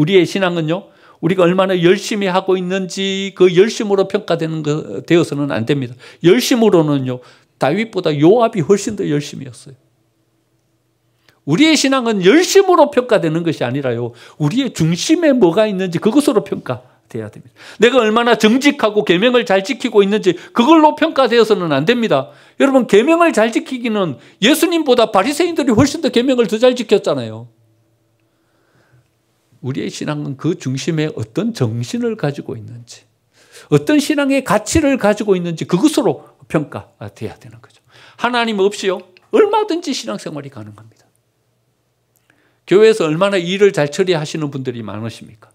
우리의 신앙은요, 우리가 얼마나 열심히 하고 있는지 그 열심으로 되어서는 안 됩니다. 열심으로는요, 다윗보다 요압이 훨씬 더 열심이었어요. 우리의 신앙은 열심으로 평가되는 것이 아니라요, 우리의 중심에 뭐가 있는지 그것으로 평가돼야 됩니다. 내가 얼마나 정직하고 계명을 잘 지키고 있는지 그걸로 평가되어서는 안 됩니다. 여러분, 계명을 잘 지키기는 예수님보다 바리새인들이 훨씬 더 계명을 더 잘 지켰잖아요. 우리의 신앙은 그 중심에 어떤 정신을 가지고 있는지, 어떤 신앙의 가치를 가지고 있는지 그것으로 평가돼야 되는 거죠. 하나님 없이요, 얼마든지 신앙생활이 가능합니다. 교회에서 얼마나 일을 잘 처리하시는 분들이 많으십니까?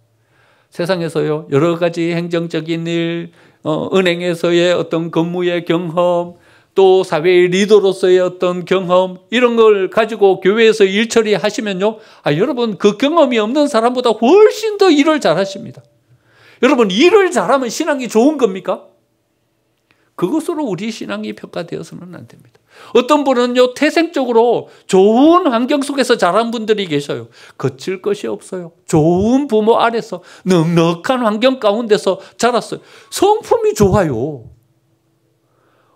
세상에서요, 여러 가지 행정적인 일, 은행에서의 어떤 근무의 경험, 또 사회의 리더로서의 어떤 경험, 이런 걸 가지고 교회에서 일 처리하시면요, 여러분, 그 경험이 없는 사람보다 훨씬 더 일을 잘하십니다. 여러분, 일을 잘하면 신앙이 좋은 겁니까? 그것으로 우리 신앙이 평가되어서는 안 됩니다. 어떤 분은요, 태생적으로 좋은 환경 속에서 자란 분들이 계셔요. 거칠 것이 없어요. 좋은 부모 아래서 넉넉한 환경 가운데서 자랐어요. 성품이 좋아요.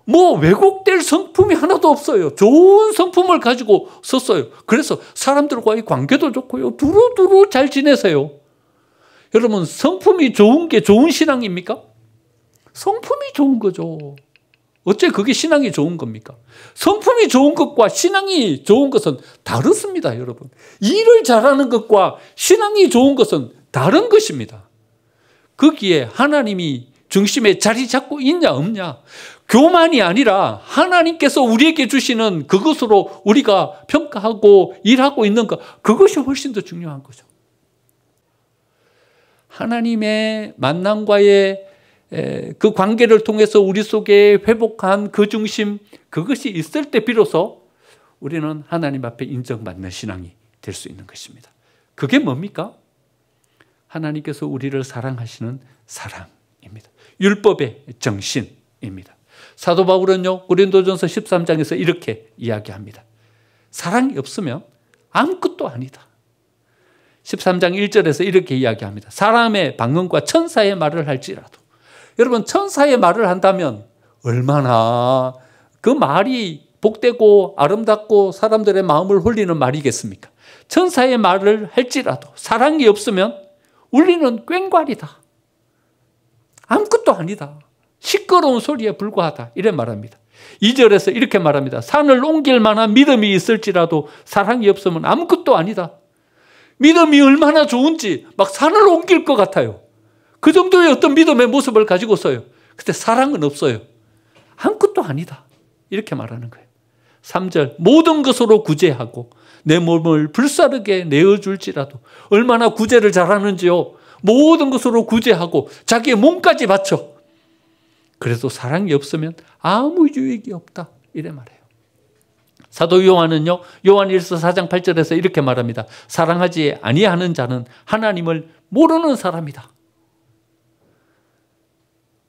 뭐 왜곡될 성품이 하나도 없어요. 좋은 성품을 가지고 섰어요. 그래서 사람들과의 관계도 좋고요, 두루두루 잘 지내세요. 여러분, 성품이 좋은 게 좋은 신앙입니까? 성품이 좋은 거죠. 어째 그게 신앙이 좋은 겁니까? 성품이 좋은 것과 신앙이 좋은 것은 다릅니다, 여러분. 일을 잘하는 것과 신앙이 좋은 것은 다른 것입니다. 거기에 하나님이 중심에 자리 잡고 있냐 없냐, 교만이 아니라 하나님께서 우리에게 주시는 그것으로 우리가 평가하고 일하고 있는 것, 그것이 훨씬 더 중요한 거죠. 하나님의 만남과의 그 관계를 통해서 우리 속에 회복한 그 중심, 그것이 있을 때 비로소 우리는 하나님 앞에 인정받는 신앙이 될 수 있는 것입니다. 그게 뭡니까? 하나님께서 우리를 사랑하시는 사랑입니다. 율법의 정신입니다. 사도 바울은요, 고린도전서 13장에서 이렇게 이야기합니다. 사랑이 없으면 아무것도 아니다. 13장 1절에서 이렇게 이야기합니다. 사람의 방언과 천사의 말을 할지라도, 여러분, 천사의 말을 한다면 얼마나 그 말이 복되고 아름답고 사람들의 마음을 홀리는 말이겠습니까? 천사의 말을 할지라도 사랑이 없으면 울리는 꽹과리다. 아무것도 아니다. 시끄러운 소리에 불과하다. 이래 말합니다. 2절에서 이렇게 말합니다. 산을 옮길 만한 믿음이 있을지라도 사랑이 없으면 아무것도 아니다. 믿음이 얼마나 좋은지 막 산을 옮길 것 같아요. 그 정도의 어떤 믿음의 모습을 가지고 써요. 근데 사랑은 없어요. 아무것도 아니다. 이렇게 말하는 거예요. 3절, 모든 것으로 구제하고 내 몸을 불사르게 내어줄지라도, 얼마나 구제를 잘하는지요. 모든 것으로 구제하고 자기의 몸까지 바쳐. 그래도 사랑이 없으면 아무 유익이 없다. 이래 말해요. 사도 요한은요, 요한 1서 4장 8절에서 이렇게 말합니다. 사랑하지 아니하는 자는 하나님을 모르는 사람이다.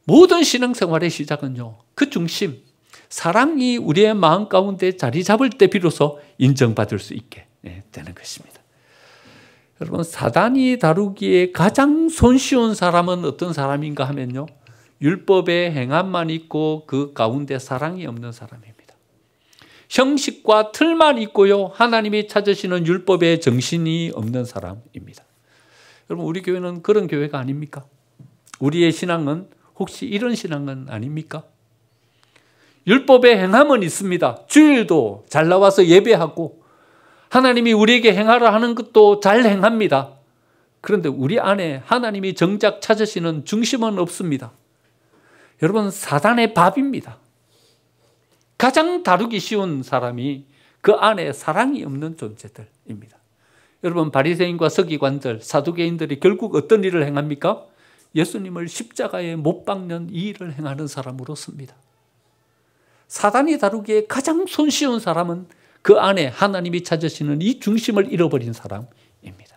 모든 신앙생활의 시작은요, 그 중심, 사랑이 우리의 마음 가운데 자리 잡을 때 비로소 인정받을 수 있게 되는 것입니다. 여러분, 사단이 다루기에 가장 손쉬운 사람은 어떤 사람인가 하면요, 율법의 행함만 있고 그 가운데 사랑이 없는 사람입니다. 형식과 틀만 있고요, 하나님이 찾으시는 율법의 정신이 없는 사람입니다. 여러분, 우리 교회는 그런 교회가 아닙니까? 우리의 신앙은 혹시 이런 신앙은 아닙니까? 율법의 행함은 있습니다. 주일도 잘 나와서 예배하고 하나님이 우리에게 행하라 하는 것도 잘 행합니다. 그런데 우리 안에 하나님이 정작 찾으시는 중심은 없습니다. 여러분, 사단의 밥입니다. 가장 다루기 쉬운 사람이 그 안에 사랑이 없는 존재들입니다. 여러분, 바리새인과 서기관들, 사두개인들이 결국 어떤 일을 행합니까? 예수님을 십자가에 못 박는 이 일을 행하는 사람으로 씁니다. 사단이 다루기에 가장 손쉬운 사람은 그 안에 하나님이 찾으시는 이 중심을 잃어버린 사람입니다.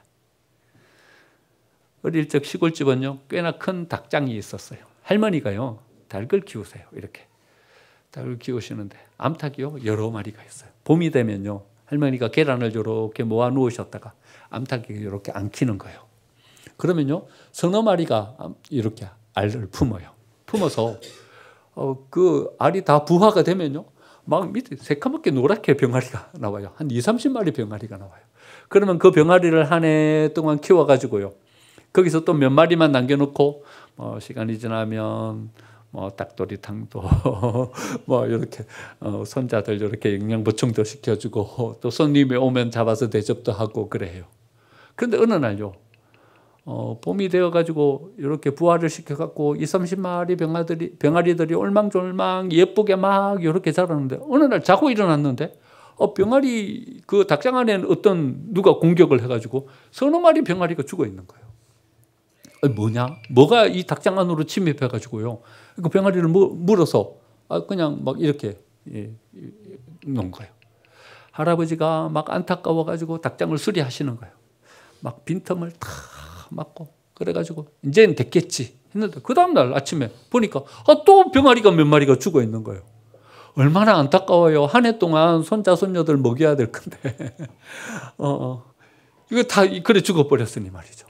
어릴 적 시골집은요, 꽤나 큰 닭장이 있었어요. 할머니가요, 닭을 키우세요. 이렇게 닭을 키우시는데 암탉이요, 여러 마리가 있어요. 봄이 되면요, 할머니가 계란을 이렇게 모아 놓으셨다가 암탉이 이렇게 안 키는 거예요. 그러면요, 서너 마리가 이렇게 알을 품어요. 품어서 그 알이 다 부화가 되면요, 막 밑에 새까맣게 노랗게 병아리가 나와요. 한 20-30마리 병아리가 나와요. 그러면 그 병아리를 한 해 동안 키워가지고요, 거기서 또 몇 마리만 남겨놓고 시간이 지나면 닭도리탕도 뭐 이렇게 손자들 이렇게 영양 보충도 시켜주고 또 손님이 오면 잡아서 대접도 하고 그래요. 그런데 어느 날요, 봄이 되어가지고 이렇게 부화를 시켜갖고 20-30마리 병아리들이 올망졸망 예쁘게 막 이렇게 자라는데 어느 날 자고 일어났는데 병아리 그 닭장 안에는 누가 공격을 해가지고 서너 마리 병아리가 죽어 있는 거예요. 뭐냐? 뭐가 이 닭장 안으로 침입해가지고요, 그 병아리를 물어서 그냥 막 이렇게 놓은 거예요. 할아버지가 막 안타까워가지고 닭장을 수리하시는 거예요. 막 빈틈을 다 막고 그래가지고 이제는 됐겠지 했는데 그 다음날 아침에 보니까 또 병아리가 몇 마리가 죽어 있는 거예요. 얼마나 안타까워요. 한 해 동안 손자 손녀들 먹여야 될 건데 이거 다 그래 죽어버렸으니 말이죠.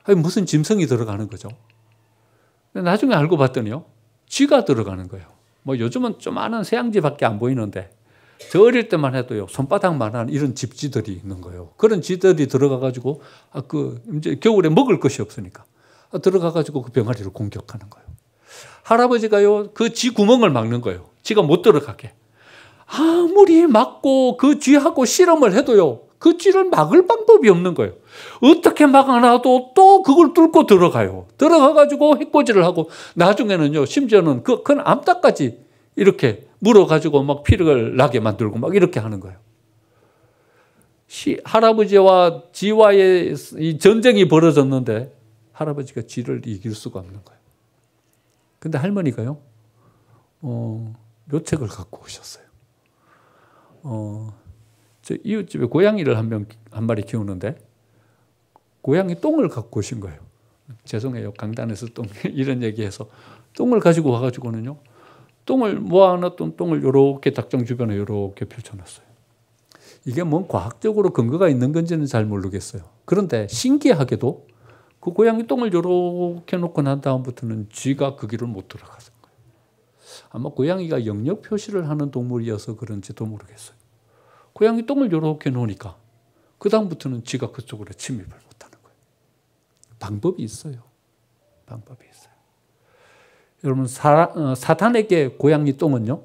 아니, 무슨 짐승이 들어가는 거죠. 나중에 알고 봤더니요, 쥐가 들어가는 거예요. 뭐 요즘은 조그마한 새양쥐밖에 안 보이는데 저 어릴 때만 해도요, 손바닥만한 이런 집쥐들이 있는 거예요. 그런 쥐들이 들어가가지고 이제 겨울에 먹을 것이 없으니까 들어가가지고 그 병아리를 공격하는 거예요. 할아버지가요, 그 쥐 구멍을 막는 거예요. 쥐가 못 들어가게. 아무리 막고 그 쥐하고 실험을 해도요, 그 쥐를 막을 방법이 없는 거예요. 어떻게 막아놔도 또 그걸 뚫고 들어가요. 들어가가지고 해코지를 하고 나중에는요, 심지어는 큰 암탉까지 이렇게 물어가지고 막 피를 나게 만들고 막 이렇게 하는 거예요. 할아버지와 쥐와의 이 전쟁이 벌어졌는데 할아버지가 쥐를 이길 수가 없는 거예요. 근데 할머니가요, 묘책을 갖고 오셨어요. 저 이웃집에 고양이를 한 마리 키우는데 고양이 똥을 갖고 오신 거예요. 죄송해요, 강단에서 이런 얘기해서 똥을 가지고 와가지고는요, 똥을 모아놨던 똥을 이렇게 닭장 주변에 이렇게 펼쳐놨어요. 이게 뭔 과학적으로 근거가 있는 건지는 잘 모르겠어요. 그런데 신기하게도 그 고양이 똥을 이렇게 놓고 난 다음부터는 쥐가 그 길을 못 들어가서 거예요. 아마 고양이가 영역 표시를 하는 동물이어서 그런지도 모르겠어요. 고양이 똥을 이렇게 놓으니까 그 다음부터는 쥐가 그쪽으로 침입을 못하는 거예요. 방법이 있어요. 방법이 있어요. 여러분, 사탄에게 고양이 똥은요,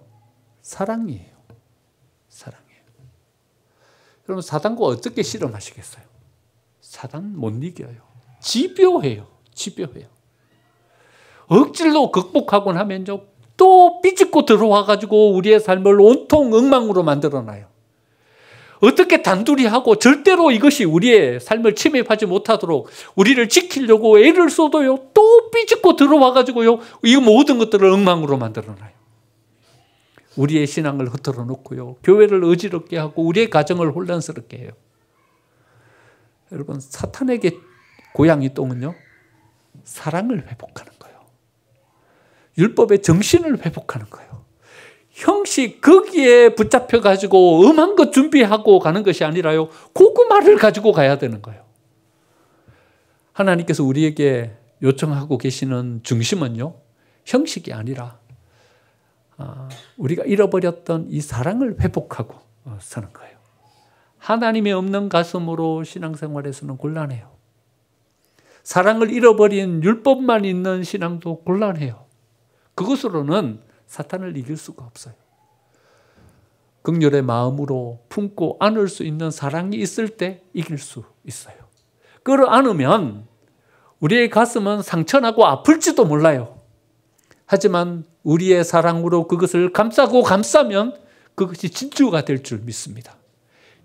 사랑이에요. 사랑이에요. 여러분, 사탄과 어떻게 실험하시겠어요? 사탄 못 이겨요. 집요해요. 집요해요. 억지로 극복하곤 하면요, 또 삐집고 들어와가지고 우리의 삶을 온통 엉망으로 만들어놔요. 어떻게 단둘이 하고 절대로 이것이 우리의 삶을 침입하지 못하도록 우리를 지키려고 애를 써도요, 또 삐집고 들어와가지고요, 이 모든 것들을 엉망으로 만들어놔요. 우리의 신앙을 흐트러 놓고요, 교회를 어지럽게 하고 우리의 가정을 혼란스럽게 해요. 여러분, 사탄에게 고양이 똥은요, 사랑을 회복하는 거예요. 율법의 정신을 회복하는 거예요. 형식 거기에 붙잡혀가지고 엄한 것 준비하고 가는 것이 아니라요, 고구마를 가지고 가야 되는 거예요. 하나님께서 우리에게 요청하고 계시는 중심은요, 형식이 아니라 우리가 잃어버렸던 이 사랑을 회복하고 서는 거예요. 하나님이 없는 가슴으로 신앙생활에서는 곤란해요. 사랑을 잃어버린 율법만 있는 신앙도 곤란해요. 그것으로는 사탄을 이길 수가 없어요. 긍휼의 마음으로 품고 안을 수 있는 사랑이 있을 때 이길 수 있어요. 그걸 안으면 우리의 가슴은 상처나고 아플지도 몰라요. 하지만 우리의 사랑으로 그것을 감싸고 감싸면 그것이 진주가 될 줄 믿습니다.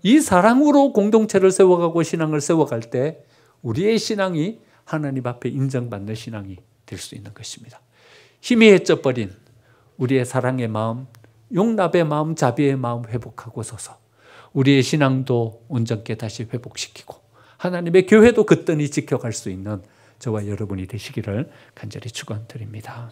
이 사랑으로 공동체를 세워가고 신앙을 세워갈 때 우리의 신앙이 하나님 앞에 인정받는 신앙이 될 수 있는 것입니다. 희미해져버린 우리의 사랑의 마음, 용납의 마음, 자비의 마음 회복하고 서서 우리의 신앙도 온전케 다시 회복시키고 하나님의 교회도 그뜬히 지켜갈 수 있는 저와 여러분이 되시기를 간절히 축원드립니다.